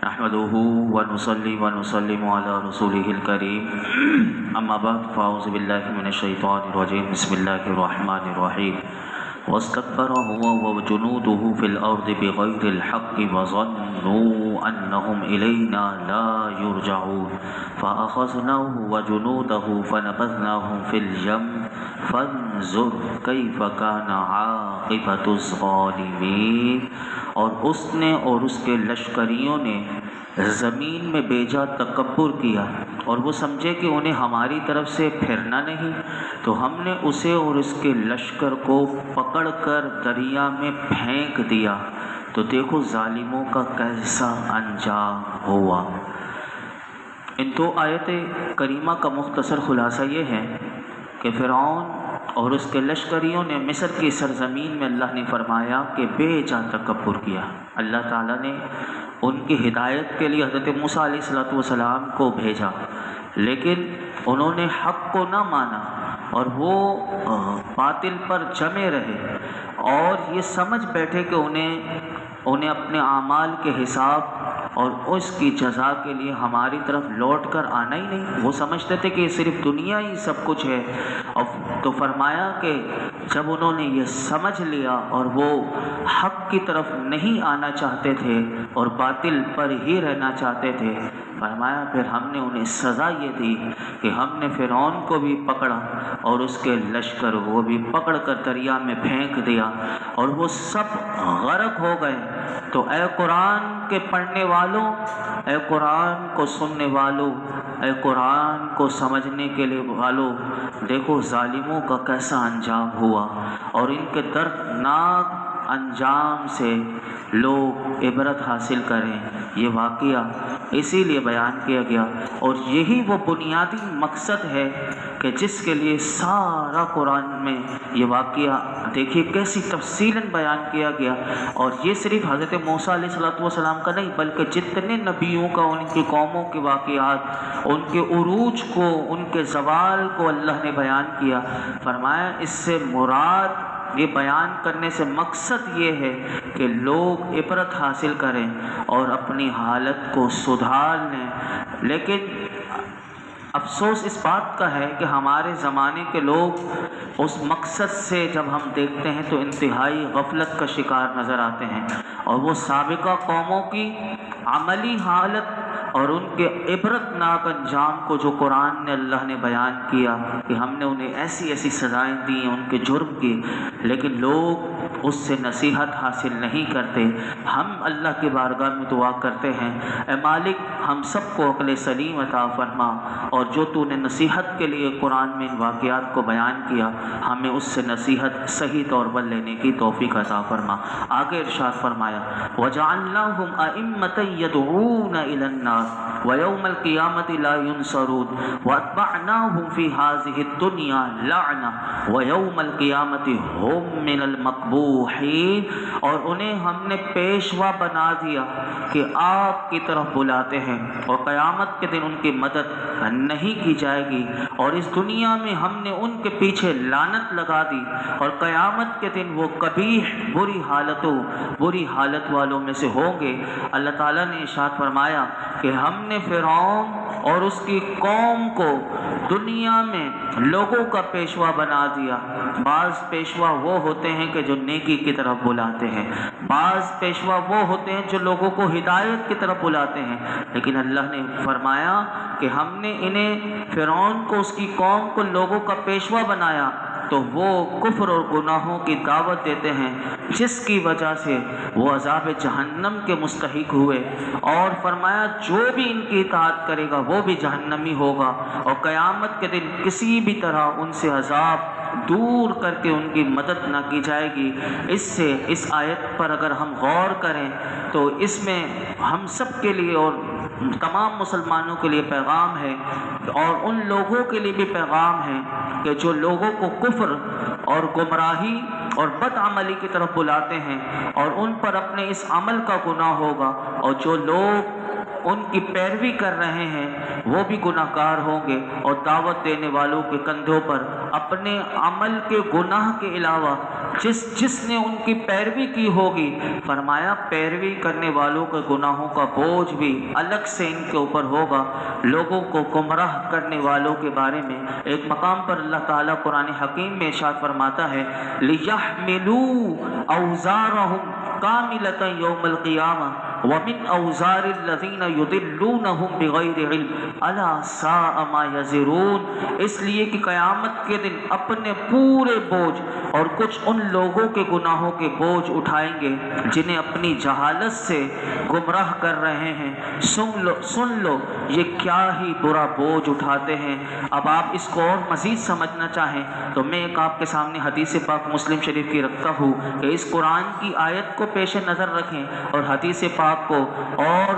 نحمده ونصلي ونسلم على رسوله الكريم اما بعد فاعوذ بالله من الشيطان الرجيم بسم الله الرحمن الرحيم واستكبر هو وجنوده في الارض بغير الحق وظنوا انهم الينا لا يرجعون فاخذناه وجنوده فنبذناهم في اليم فانظر كيف كان عاقبة الظالمين۔ اور اس نے اور اس کے لشکریوں نے زمین میں بیجا تکبر کیا اور وہ سمجھے کہ انہیں ہماری طرف سے پھرنا نہیں، تو ہم نے اسے اور اس کے لشکر کو پکڑ کر دریا میں پھینک دیا۔ تو دیکھو ظالموں کا کیسا انجام ہوا۔ ان دو آیت کریمہ کا مختصر خلاصہ یہ ہے کہ فرعون اور اس کے لشکریوں نے مصر کی سرزمین میں اللہ نے فرمایا کہ بے جا تکبر کیا۔ اللہ تعالیٰ نے ان کی ہدایت کے لیے حضرت موسیٰ علیہ السلام کو بھیجا، لیکن انہوں نے حق کو نہ مانا اور وہ باطل پر جمے رہے اور یہ سمجھ بیٹھے کہ انہیں اپنے اعمال کے حساب اور اس کی جزا کے لیے ہماری طرف لوٹ کر آنا ہی نہیں۔ وہ سمجھتے تھے کہ صرف دنیا ہی سب کچھ ہے، اور تو فرمایا کہ جب انہوں نے یہ سمجھ لیا اور وہ حق کی طرف نہیں آنا چاہتے تھے اور باطل پر ہی رہنا چاہتے تھے، فرمایا پھر ہم نے انہیں سزا یہ دی کہ ہم نے فرعون کو بھی پکڑا اور اس کے لشکر وہ بھی پکڑ کر دریا میں پھینک دیا اور وہ سب غرق ہو گئے۔ تو اے قرآن کے پڑھنے والوں، اے قرآن کو سننے والوں، اے قرآن کو سمجھنے کے لیے والوں، دیکھو ظالموں کا کیسا انجام ہوا اور ان کے دردناک انجام سے لوگ عبرت حاصل کریں۔ یہ واقعہ اسی لیے بیان کیا گیا اور یہی وہ بنیادی مقصد ہے کہ جس کے لیے سارا قرآن میں یہ واقعہ دیکھیے کیسی تفصیلاً بیان کیا گیا۔ اور یہ صرف حضرت موسیٰ علیہ السلام کا نہیں بلکہ جتنے نبیوں کا، ان کی قوموں کے واقعات، ان کے عروج کو، ان کے زوال کو اللہ نے بیان کیا۔ فرمایا اس سے مراد، یہ بیان کرنے سے مقصد یہ ہے کہ لوگ عبرت حاصل کریں اور اپنی حالت کو سدھار لیں۔ لیکن افسوس اس بات کا ہے کہ ہمارے زمانے کے لوگ اس مقصد سے جب ہم دیکھتے ہیں تو انتہائی غفلت کا شکار نظر آتے ہیں، اور وہ سابقہ قوموں کی عملی حالت اور ان کے عبرت ناک انجام کو جو قرآن نے اللہ نے بیان کیا کہ ہم نے انہیں ایسی ایسی سزائیں دی ان کے جرم کی، لیکن لوگ اس سے نصیحت حاصل نہیں کرتے۔ ہم اللہ کی بارگاہ میں دعا کرتے ہیں، اے مالک ہم سب کو عقل سلیم عطا فرما، اور جو تو نے نصیحت کے لیے قرآن میں ان واقعات کو بیان کیا ہمیں اس سے نصیحت صحیح طور پر لینے کی توفیق عطا فرما۔ آگے ارشاد فرمایا وَجَعَلْنَاهُمْ أَئِمَّةً يَدْعُونَ إِلَى النَّارِ وَيَوْمَ الْقِيَامَةِ لَا يُنصَرُونَ وَأَتْبَعْنَاهُمْ فِي هَذِهِ الدُّنْيَا لَعْنَةً وَيَوْمَ الْقِيَامَةِ هُمْ مِنَ الْمَقْبُوحِينَ، اور انہیں ہم نے پیشوا بنا دیا کہ آپ کی طرف بلاتے ہیں اور قیامت کے دن ان کی مدد نہیں کی جائے گی، اور اس دنیا میں ہم نے ان کے پیچھے لعنت لگا دی اور قیامت کے دن وہ قبیح بری حالت والوں میں سے ہوں گے۔ اللہ تعالیٰ نے ارشاد فرمایا کہ ہم نے فرعون اور اس کی قوم کو دنیا میں لوگوں کا پیشوا بنا دیا۔ بعض پیشوا وہ ہوتے ہیں کہ جو نیکی کی طرف بلاتے ہیں، بعض پیشوا وہ ہوتے ہیں جو لوگوں کو ہدایت کی طرف بلاتے ہیں، لیکن اللہ نے فرمایا کہ ہم نے انہیں فرعون کو، اس کی قوم کو لوگوں کا پیشوا بنایا تو وہ کفر اور گناہوں کی دعوت دیتے ہیں، جس کی وجہ سے وہ عذاب جہنم کے مستحق ہوئے، اور فرمایا جو بھی ان کی اطاعت کرے گا وہ بھی جہنمی ہوگا، اور قیامت کے دن کسی بھی طرح ان سے عذاب دور کر کے ان کی مدد نہ کی جائے گی۔ اس آیت پر اگر ہم غور کریں تو اس میں ہم سب کے لیے اور تمام مسلمانوں کے لیے پیغام ہے، اور ان لوگوں کے لیے بھی پیغام ہے کہ جو لوگوں کو کفر اور گمراہی اور بد عملی کی طرف بلاتے ہیں اور ان پر اپنے اس عمل کا گناہ ہوگا، اور جو لوگ ان کی پیروی کر رہے ہیں وہ بھی گناہ گار ہوں گے، اور دعوت دینے والوں کے کندھوں پر اپنے عمل کے گناہ کے علاوہ جس نے ان کی پیروی کی ہوگی، فرمایا پیروی کرنے والوں کے گناہوں کا بوجھ بھی الگ سے ان کے اوپر ہوگا۔ لوگوں کو گمراہ کرنے والوں کے بارے میں ایک مقام پر اللہ تعالیٰ قرآن حکیم میں ارشاد فرماتا ہے لِيَحْمِلُوا أَوْزَارَهُمْ كَامِلَةً يَوْمَ الْقِيَامَةِ وَمِنْ أَوْزَارِ الَّذِينَ يُضِلُّونَهُمْ بِغَيْرِ عِلْمٍ أَلَا سَاءَ مَا يَزِرُونَ، اس لیے کہ قیامت کے دن اپنے پورے بوجھ اور کچھ ان لوگوں کے گناہوں کے بوجھ اٹھائیں گے جنہیں اپنی جہالت سے گمراہ کر رہے ہیں۔ سن لو یہ کیا ہی برا بوجھ اٹھاتے ہیں۔ اب آپ اس کو اور مزید سمجھنا چاہیں تو میں ایک آپ کے سامنے حدیث پاک مسلم شریف کی رکھتا ہوں کہ اس قرآن کی آیت کو پیش نظر رکھیں اور حدیث پاک کو، اور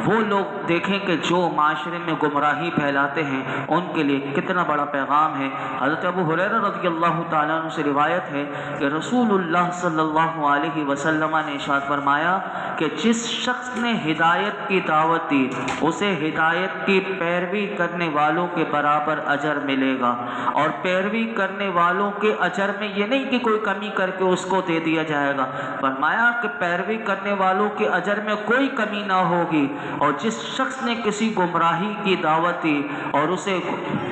وہ لوگ دیکھیں کہ جو معاشرے میں گمراہی پھیلاتے ہیں ان کے لیے کتنا بڑا پیغام ہے۔ حضرت ابو ہریرہ رضی اللہ تعالیٰ عنہ سے روایت ہے کہ رسول اللہ صلی اللہ علیہ وسلم نے ارشاد فرمایا کہ جس شخص نے ہدایت کی دعوت دی اسے ہدایت کی پیروی کرنے والوں کے برابر اجر ملے گا، اور پیروی کرنے والوں کے اجر میں یہ نہیں کہ کوئی کمی کر کے اس کو دے دیا جائے گا، فرمایا کہ پیروی کرنے والوں کے اجر میں کوئی کمی نہ ہوگی، اور جس شخص نے کسی گمراہی کی دعوت دی اور اسے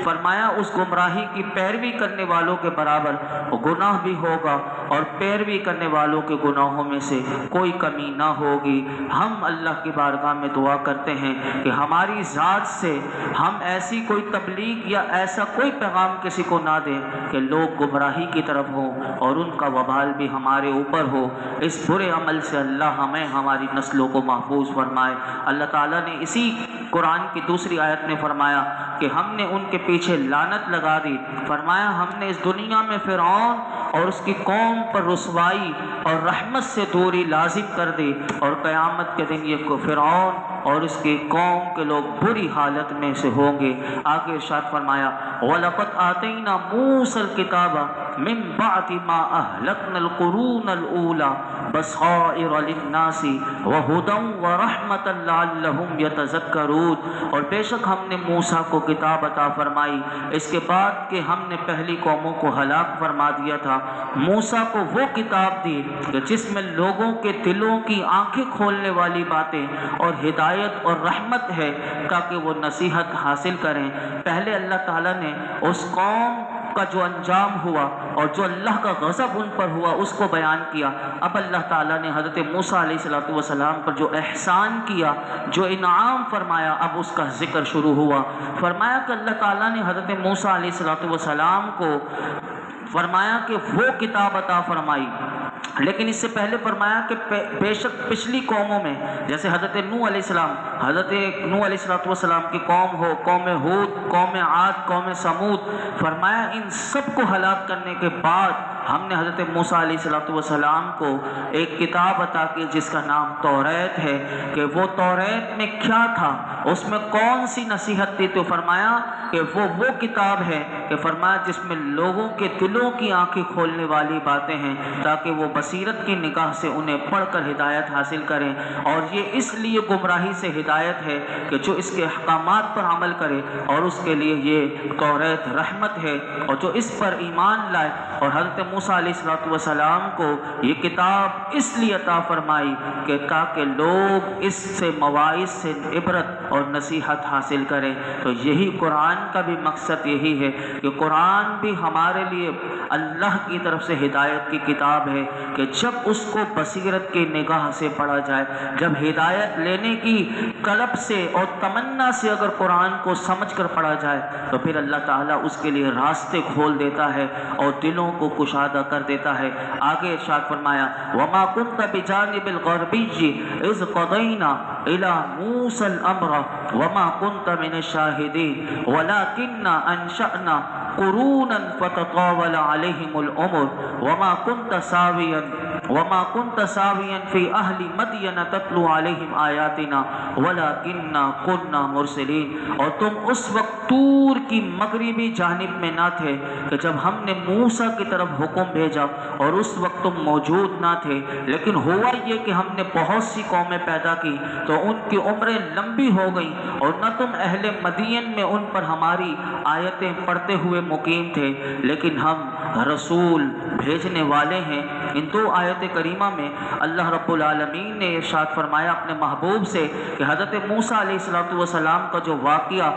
فرمایا اس گمراہی کی پیروی کرنے والوں کے برابر گناہ بھی ہوگا، اور پیروی کرنے والوں کے گناہوں میں سے کوئی کمی نہ ہوگی۔ ہم اللہ کی بارگاہ میں دعا کرتے ہیں کہ ہماری ذات سے ہم ایسی کوئی تبلیغ یا ایسا کوئی پیغام کسی کو نہ دیں کہ لوگ گمراہی کی طرف ہوں اور ان کا وبال بھی ہمارے اوپر ہو۔ اس برے عمل سے اللہ ہمیں ہماری نسلوں کو محفوظ فرمائے۔ اللہ تعالیٰ نے اسی قرآن کی دوسری آیت میں فرمایا کہ ہم نے ان کے پیچھے لعنت لگا دی، فرمایا ہم نے اس دنیا میں فرعون اور اس کی قوم پر رسوائی اور رحمت سے دوری لازم کر دی، اور قیامت کے دن یہ فرعون اور اس کی قوم کے لوگ بری حالت میں سے ہوں گے۔ آگے ارشاد فرمایا وَلَقَدْ آتَيْنَا مُوسَى الْكِتَابَ مِن بَعْدِ مَا أَهْلَكْنَا الْقُرُونَ الْأُولَى بَصَائِرَ لِلنَّاسِ وَهُدًى وَرَحْمَةً لَعَلَّهُمْ يَتَذَكَّرُونَ، اور بے شک ہم نے موسیٰ کو کتاب عطا فرمائی اس کے بعد کہ ہم نے پہلی قوموں کو ہلاک فرما دیا تھا۔ موسیٰ کو وہ کتاب دی کہ جس میں لوگوں کے دلوں کی آنکھیں کھولنے والی باتیں اور ہدایت اور رحمت ہے تاکہ وہ نصیحت حاصل کریں۔ پہلے اللہ تعالیٰ نے اس قوم کا جو انجام ہوا اور جو اللہ کا غضب ان پر ہوا اس کو بیان کیا۔ اب اللہ تعالیٰ نے حضرت موسیٰ علیہ السلام پر جو احسان کیا، جو انعام فرمایا، اب اس کا ذکر شروع ہوا۔ فرمایا کہ اللہ تعالیٰ نے حضرت موسیٰ علیہ السلام کو فرمایا کہ وہ کتاب عطا فرمائی، لیکن اس سے پہلے فرمایا کہ بے شک پچھلی قوموں میں جیسے حضرت نوح علیہ السلام، حضرت نوح علیہ السلام کی قوم ہو، قوم ہود، قوم عاد، قوم سمود، فرمایا ان سب کو ہلاک کرنے کے بعد ہم نے حضرت موسیٰ علیہ السلام کو ایک کتاب عطا کی جس کا نام توریت ہے، کہ وہ توریت میں کیا تھا، اس میں کون سی نصیحت تھی، تو فرمایا کہ وہ کتاب ہے کہ فرمایا جس میں لوگوں کے دلوں کی آنکھیں کھولنے والی باتیں ہیں تاکہ وہ بصیرت کی نگاہ سے انہیں پڑھ کر ہدایت حاصل کریں، اور یہ اس لیے گمراہی سے ہدایت ہے کہ جو اس کے احکامات پر عمل کرے، اور اس کے لیے یہ توریت رحمت ہے، اور جو اس پر ایمان لائے۔ اور حضرت موسیٰ علیہ السلام کو یہ کتاب اس لیے عطا فرمائی کہ تاکہ لوگ اس سے مواعظ سے عبرت اور نصیحت حاصل کریں۔ تو یہی قرآن کا بھی مقصد یہی ہے کہ قرآن بھی ہمارے لیے اللہ کی طرف سے ہدایت کی کتاب ہے کہ جب اس کو بصیرت کی نگاہ سے پڑھا جائے، جب ہدایت لینے کی طلب سے اور تمنا سے اگر قرآن کو سمجھ کر پڑھا جائے تو پھر اللہ تعالیٰ اس کے لیے راستے کھول دیتا ہے اور دلوں کو کشادہ کر دیتا ہے۔ آگے ارشاد فرمایا وَمَا كُنْتَ بِجَانِبِ الْغَرْبِيِّ إِذْ قَضَيْنَا إِلَى مُوسَى الْأَمْرَ وَمَا كُنْتَ مِنَ الشَّاهِدِينَ وَلَكِنَّا أَنشَأْنَا قُرُونًا فَتَطَاوَلَ عَلَيْهِمُ الْأُمُرُ وَمَا كُنْتَ سَاوِيًا وما كنت ساويا في اهل مدين تتلو عليهم آیاتنا ولكننا كنا مرسلين، اور تم اس وقت طور کی مغربی جانب میں نہ تھے کہ جب ہم نے موسیٰ کی طرف حکم بھیجا، اور اس وقت تم موجود نہ تھے، لیکن ہوا یہ کہ ہم نے بہت سی قومیں پیدا کی تو ان کی عمریں لمبی ہو گئیں، اور نہ تم اہل مدین میں ان پر ہماری آیتیں پڑھتے ہوئے مقیم تھے، لیکن ہم رسول بھیجنے والے ہیں۔ ان دو آیت کریمہ میں اللہ رب العالمین نے ارشاد فرمایا اپنے محبوب سے کہ حضرت موسیٰ علیہ السلام کا جو واقعہ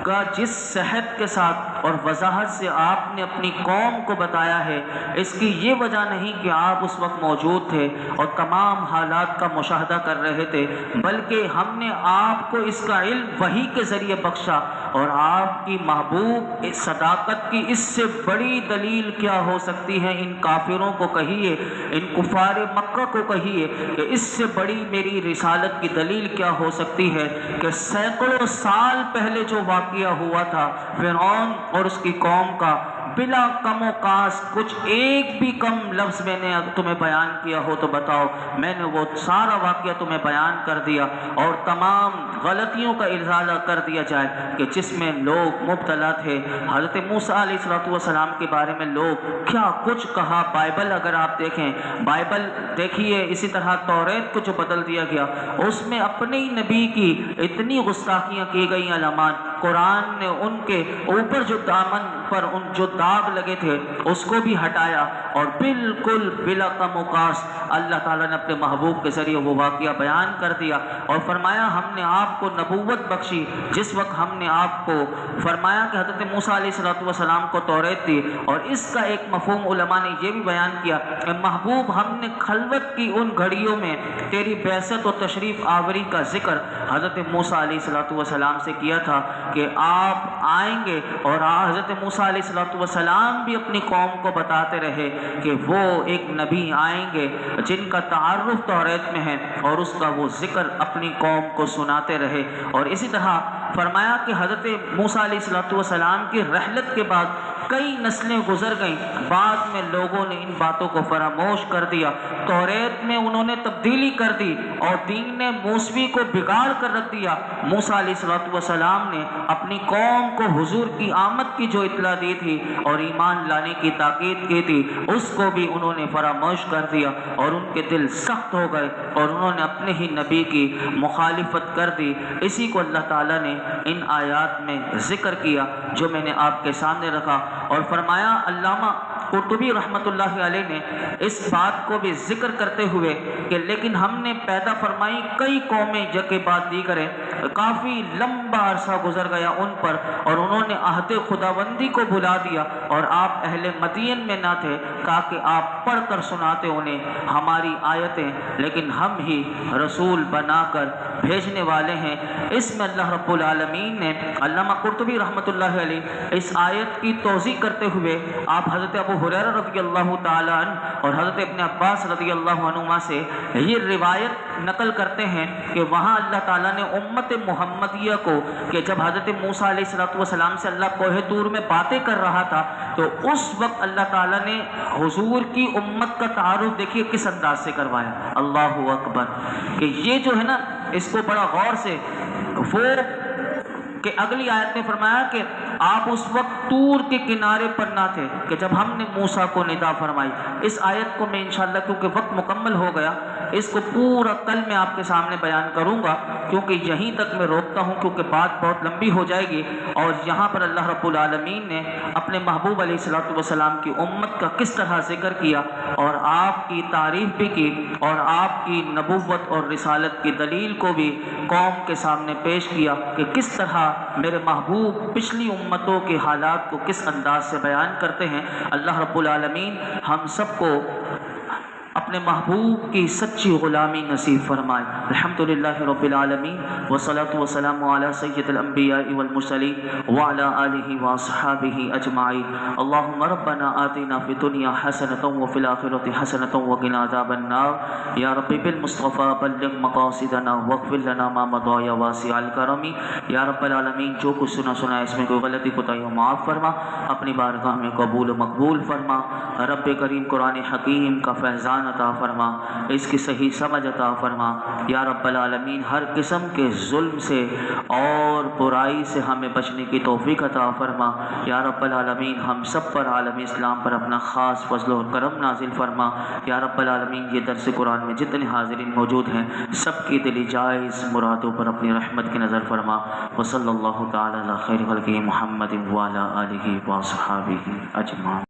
کا جس صحت کے ساتھ اور وضاحت سے آپ نے اپنی قوم کو بتایا ہے، اس کی یہ وجہ نہیں کہ آپ اس وقت موجود تھے اور تمام حالات کا مشاہدہ کر رہے تھے، بلکہ ہم نے آپ کو اس کا علم وحی کے ذریعے بخشا، اور آپ کی محبوب صداقت کی اس سے بڑی دلیل کیا ہو سکتی ہے؟ ان کافروں کو کہیے، ان کفار مکہ کو کہیے کہ اس سے بڑی میری رسالت کی دلیل کیا ہو سکتی ہے کہ سینکڑوں سال پہلے جو واقعہ ہوا تھا فرعون اور اس کی قوم کا، بلا کم و کاست کچھ ایک بھی کم لفظ میں نے تمہیں بیان کیا ہو تو بتاؤ، میں نے وہ سارا واقعہ تمہیں بیان کر دیا، اور تمام غلطیوں کا ازالہ کر دیا جائے کہ جس میں لوگ مبتلا تھے۔ حضرت موسیٰ علیہ السلام کے بارے میں لوگ کیا کچھ کہا، بائبل اگر آپ دیکھیں، بائبل دیکھیے، اسی طرح توریت کو جو بدل دیا گیا، اس میں اپنے ہی نبی کی اتنی گستاخیاں کی گئی علامات، قرآن نے ان کے اوپر جو دامن پر ان جو داغ لگے تھے اس کو بھی ہٹایا، اور بالکل بلا کم و کاست اللہ تعالیٰ نے اپنے محبوب کے ذریعے وہ واقعہ بیان کر دیا، اور فرمایا ہم نے آپ کو نبوت بخشی۔ جس وقت ہم نے آپ کو فرمایا کہ حضرت موسیٰ علیہ السلام کو توریت دی، اور اس کا ایک مفہوم علماء نے یہ بھی بیان کیا کہ محبوب ہم نے خلوت کی ان گھڑیوں میں تیری بعثت و تشریف آوری کا ذکر حضرت موسیٰ علیہ السلام سے کیا تھا کہ آپ آئیں گے، اور حضرت موسیٰ علیہ السلام بھی اپنی قوم کو بتاتے رہے کہ وہ ایک نبی آئیں گے جن کا تعارف توریت میں ہے، اور اس کا وہ ذکر اپنی قوم کو سناتے رہے۔ اور اسی طرح فرمایا کہ حضرت موسیٰ علیہ السلام کی رحلت کے بعد کئی نسلیں گزر گئیں، بعد میں لوگوں نے ان باتوں کو فراموش کر دیا، توریت میں انہوں نے تبدیلی کر دی اور دین موسوی کو بگاڑ کر رکھ دیا۔ موسیٰ علیہ السلام نے اپنی قوم کو حضور کی آمد کی جو اطلاع دی تھی اور ایمان لانے کی تاکید کی تھی، اس کو بھی انہوں نے فراموش کر دیا، اور ان کے دل سخت ہو گئے اور انہوں نے اپنے ہی نبی کی مخالفت کر دی۔ اسی کو اللہ تعالیٰ نے ان آیات میں ذکر کیا جو میں نے آپ کے سامنے رکھا، اور فرمایا علامہ قرطبی رحمۃ اللہ علیہ نے اس بات کو بھی ذکر کرتے ہوئے کہ لیکن ہم نے پیدا فرمائی کئی قومیں کے بعد دیگریں، کافی لمبا عرصہ گزر گیا ان پر، اور انہوں نے عہد خداوندی کو بھلا دیا، اور آپ اہل مدین میں نہ تھے تاکہ آپ پڑھ کر سناتے انہیں ہماری آیتیں، لیکن ہم ہی رسول بنا کر بھیجنے والے ہیں۔ اس میں اللہ رب العالمین نے علامہ قرطبی رحمۃ اللہ علیہ اس آیت کی توضیح کرتے ہوئے آپ حضرت ابو ہریرہ رضی اللہ تعالیٰ عنہ اور حضرت ابن عباس رضی اللہ عنہما سے یہ روایت نقل کرتے ہیں کہ وہاں اللہ تعالیٰ نے امت محمدیہ کو کہ جب حضرت موسیٰ علیہ السلام سے اللہ کوہ طور میں باتیں کر رہا تھا تو اس وقت اللہ تعالیٰ نے حضور کی امت کا تعارف دیکھیے کس انداز سے کروایا، اللہ اکبر، کہ یہ جو ہے نا اس کو بڑا غور سے وہ کہ اگلی آیت نے فرمایا کہ آپ اس وقت طور کے کنارے پر نہ تھے کہ جب ہم نے موسیٰ کو ندا فرمائی۔ اس آیت کو میں انشاءاللہ کیونکہ وقت مکمل ہو گیا اس کو پورا کل میں آپ کے سامنے بیان کروں گا، کیونکہ یہیں تک میں روکتا ہوں کیونکہ بات بہت لمبی ہو جائے گی، اور یہاں پر اللہ رب العالمین نے اپنے محبوب علیہ السلام کی امت کا کس طرح ذکر کیا اور آپ کی تعریف بھی کی اور آپ کی نبوت اور رسالت کی دلیل کو بھی قوم کے سامنے پیش کیا کہ کس طرح میرے محبوب پچھلی امتوں کے حالات کو کس انداز سے بیان کرتے ہیں۔ اللہ رب العالمین ہم سب کو اپنے محبوب کی سچی غلامی نصیب فرمائے۔ الحمدللہ رب العالمین والصلاة والسلام علی سید الانبیاء والمرسلین وعلی آلہ واصحابہ اجمعین۔ اللہم ربنا آتنا فی الدنیا حسنۃ وفی الآخرۃ حسنۃ وقنا عذاب النار۔ یا رب بالمصطفیٰ بلغ مقاصدنا واغفر لنا ما مضى یا واسع الکرم۔ یا رب العالمین جو کچھ سنا اس میں کوئی غلطی کوتاہی ہو معاف فرما، اپنی بارگاہ میں قبول و مقبول فرما۔ رب کریم قرآن حکیم کا فیضان عطا عطا فرما، اس کی صحیح سمجھ عطا فرما یا رب العالمین۔ ہر قسم کے ظلم سے اور برائی سے ہمیں بچنے کی توفیق عطا فرما یا رب العالمین۔ ہم سب پر عالم اسلام پر اپنا خاص فضل و کرم نازل فرما یا رب العالمین۔ یہ درس قرآن میں جتنے حاضرین موجود ہیں سب کی دلی جائز مرادوں پر اپنی رحمت کی نظر فرما۔ وصلی اللہ تعالی علی خیر خلقہ محمد وعلی آلہ وصحبہ اجمعین۔